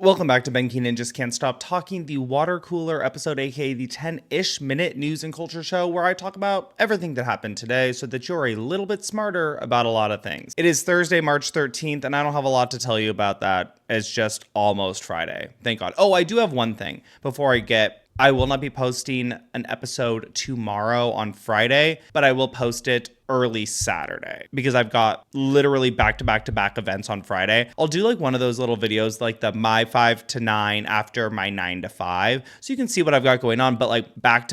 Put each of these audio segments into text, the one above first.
Welcome back to Ben Keenan Just Can't Stop Talking, the water cooler episode, aka the 10-ish minute news and culture show where I talk about everything that happened today so that you're a little bit smarter about a lot of things. It is Thursday, March 13th, and I don't have a lot to tell you about that. It's just almost Friday. Thank God. Oh, I do have one thing before I will not be posting an episode tomorrow on Friday, but I will post it early Saturday because I've got literally back-to-back events on Friday. I'll do like one of those little videos like the my 5 to 9 after my 9 to 5 so you can see what I've got going on, but like back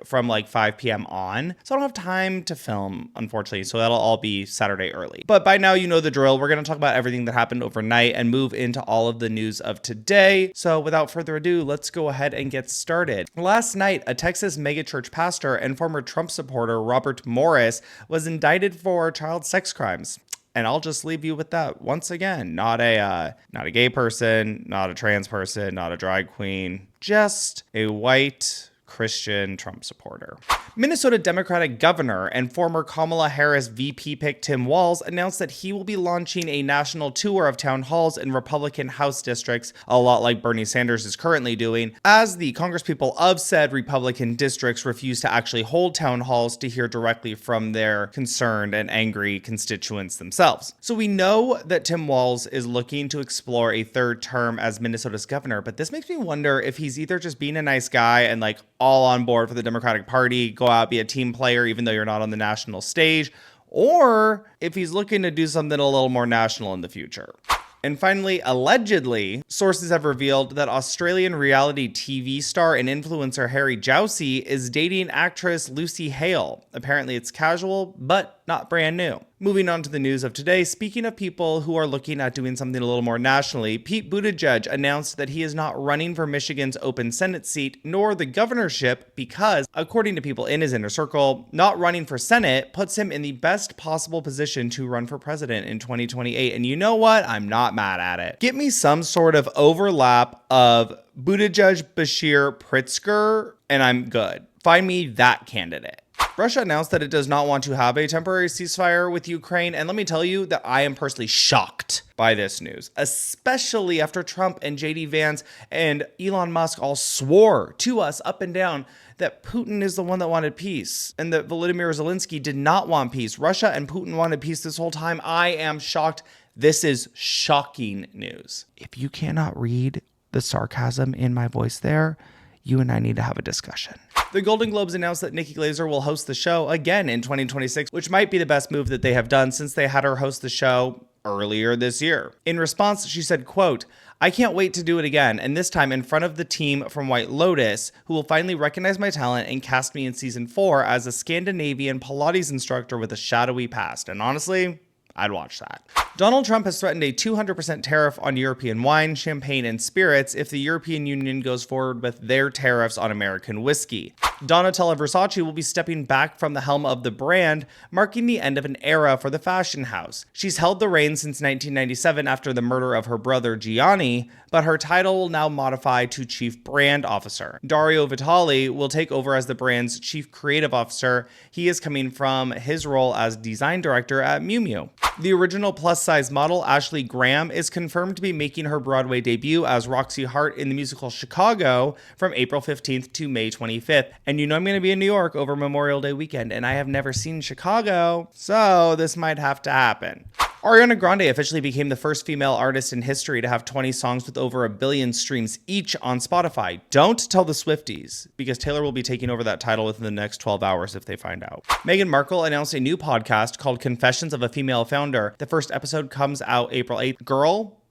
from like 5 p.m. on. So I don't have time to film, unfortunately, so that'll all be Saturday early. But by now you know the drill. We're going to talk about everything that happened overnight and move into all of the news of today. So without further ado, let's go ahead and get started. Last night, a Texas megachurch pastor and former Trump supporter Robert Morris was indicted for child sex crimes. And I'll just leave you with that once again. Not a gay person, not a trans person, not a drag queen, just a white Christian Trump supporter. Minnesota Democratic governor and former Kamala Harris VP pick Tim Walz announced that he will be launching a national tour of town halls in Republican House districts, a lot like Bernie Sanders is currently doing, as the congresspeople of said Republican districts refuse to actually hold town halls to hear directly from their concerned and angry constituents themselves. So we know that Tim Walz is looking to explore a third term as Minnesota's governor, but this makes me wonder if he's either just being a nice guy and like all on board for the Democratic Party, go out, be a team player, even though you're not on the national stage, or if he's looking to do something a little more national in the future. And finally, allegedly, sources have revealed that Australian reality TV star and influencer Harry Jowsey is dating actress Lucy Hale. Apparently it's casual, but not brand new. Moving on to the news of today, speaking of people who are looking at doing something a little more nationally, Pete Buttigieg announced that he is not running for Michigan's open Senate seat nor the governorship because, according to people in his inner circle, not running for Senate puts him in the best possible position to run for president in 2028. And you know what? I'm not mad at it. Get me some sort of overlap of Buttigieg, Bashir, Pritzker, and I'm good. Find me that candidate. Russia announced that it does not want to have a temporary ceasefire with Ukraine, and let me tell you that I am personally shocked by this news, especially after Trump and JD Vance and Elon Musk all swore to us up and down that Putin is the one that wanted peace and that Volodymyr Zelensky did not want peace. Russia and Putin wanted peace this whole time. I am shocked. This is shocking news. If you cannot read the sarcasm in my voice there, you and I need to have a discussion. The Golden Globes announced that Nikki Glaser will host the show again in 2026, which might be the best move that they have done since they had her host the show earlier this year. In response, she said, quote, "I can't wait to do it again, and this time in front of the team from White Lotus, who will finally recognize my talent and cast me in season 4 as a Scandinavian Pilates instructor with a shadowy past." And honestly, I'd watch that. Donald Trump has threatened a 200% tariff on European wine, champagne, and spirits if the European Union goes forward with their tariffs on American whiskey. Donatella Versace will be stepping back from the helm of the brand, marking the end of an era for the fashion house. She's held the reins since 1997 after the murder of her brother Gianni, but her title will now modify to Chief Brand Officer. Dario Vitale will take over as the brand's Chief Creative Officer. He is coming from his role as Design Director at Miu Miu. The original plus-size model, Ashley Graham, is confirmed to be making her Broadway debut as Roxy Hart in the musical Chicago from April 15th to May 25th. And you know I'm going to be in New York over Memorial Day weekend, and I have never seen Chicago, so this might have to happen. Ariana Grande officially became the first female artist in history to have 20 songs with over 1 billion streams each on Spotify. Don't tell the Swifties, because Taylor will be taking over that title within the next 12 hours if they find out. Meghan Markle announced a new podcast called Confessions of a Female Founder. The first episode comes out April 8th. Girl,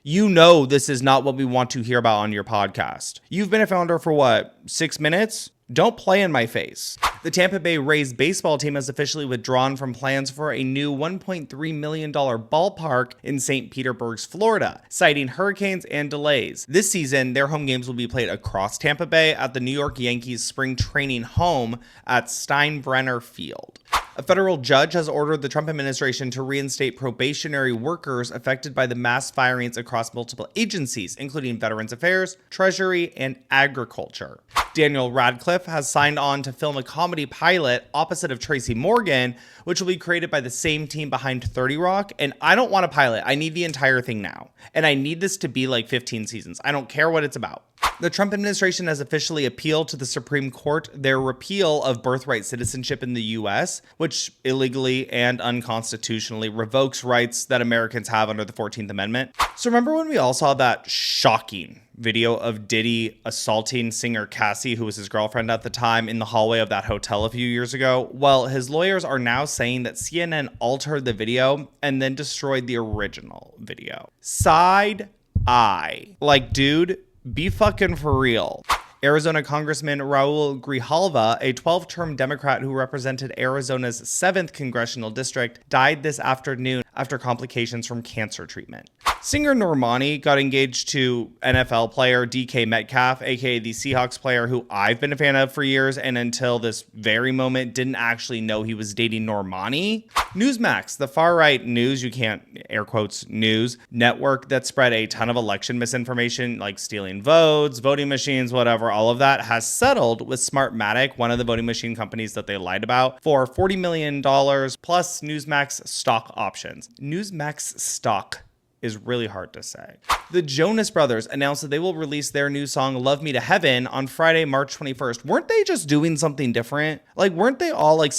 you know this is not what we want to hear about on your podcast. You've been a founder for what, 6 minutes? Don't play in my face. The Tampa Bay Rays baseball team has officially withdrawn from plans for a new $1.3 million ballpark in St. Petersburg, Florida, citing hurricanes and delays. This season, their home games will be played across Tampa Bay at the New York Yankees spring training home at Steinbrenner Field. A federal judge has ordered the Trump administration to reinstate probationary workers affected by the mass firings across multiple agencies, including Veterans Affairs, Treasury, and Agriculture. Daniel Radcliffe has signed on to film a comedy pilot opposite of Tracy Morgan, which will be created by the same team behind 30 Rock. And I don't want a pilot. I need the entire thing now. And I need this to be like 15 seasons. I don't care what it's about. The Trump administration has officially appealed to the Supreme Court their repeal of birthright citizenship in the U.S., which illegally and unconstitutionally revokes rights that Americans have under the 14th Amendment. So remember when we all saw that shocking video of Diddy assaulting singer Cassie, who was his girlfriend at the time, in the hallway of that hotel a few years ago? Well, his lawyers are now saying that CNN altered the video and then destroyed the original video. Side eye. Like, dude, be fucking for real. Arizona Congressman Raul Grijalva, a 12-term Democrat who represented Arizona's 7th congressional district, died this afternoon after complications from cancer treatment. Singer Normani got engaged to NFL player DK Metcalf, aka the Seahawks player who I've been a fan of for years, and until this very moment didn't actually know he was dating Normani. Newsmax, the far-right news, you can't air quotes, news network that spread a ton of election misinformation like stealing votes, voting machines, whatever, all of that, has settled with Smartmatic, one of the voting machine companies that they lied about, for $40 million plus Newsmax stock options. Newsmax stock is really hard to say. The Jonas Brothers announced that they will release their new song Love Me to Heaven on Friday, March 21st. Weren't they just doing something different? Like, weren't they all like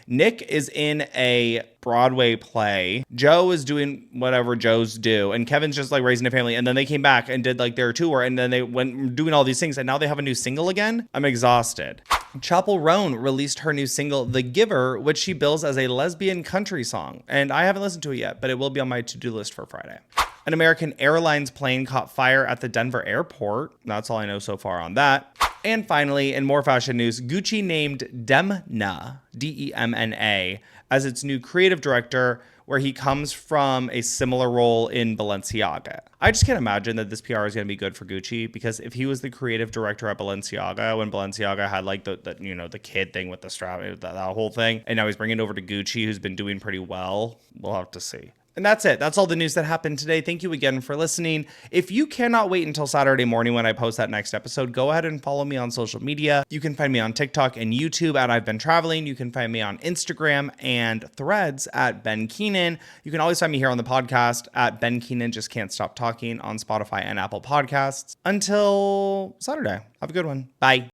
Nick is in a Broadway play. Joe is doing whatever Joes do. And Kevin's just like raising a family. And then they came back and did like their tour. And then they went doing all these things. And now they have a new single again. I'm exhausted. Chappell Roan released her new single, The Giver, which she bills as a lesbian country song. And I haven't listened to it yet, but it will be on my to-do list for Friday. An American Airlines plane caught fire at the Denver airport. That's all I know so far on that. And finally, in more fashion news, Gucci named Demna, D-E-M-N-A, as its new creative director, where he comes from a similar role in Balenciaga. I just can't imagine that this PR is going to be good for Gucci, because if he was the creative director at Balenciaga, when Balenciaga had like the kid thing with the strap, that whole thing, and now he's bringing it over to Gucci, who's been doing pretty well, we'll have to see. And that's it. That's all the news that happened today. Thank you again for listening. If you cannot wait until Saturday morning when I post that next episode, go ahead and follow me on social media. You can find me on TikTok and YouTube at I've Been Traveling. You can find me on Instagram and Threads at Ben Keenan. You can always find me here on the podcast at Ben Keenan Just Can't Stop Talking on Spotify and Apple Podcasts. Until Saturday, have a good one. Bye.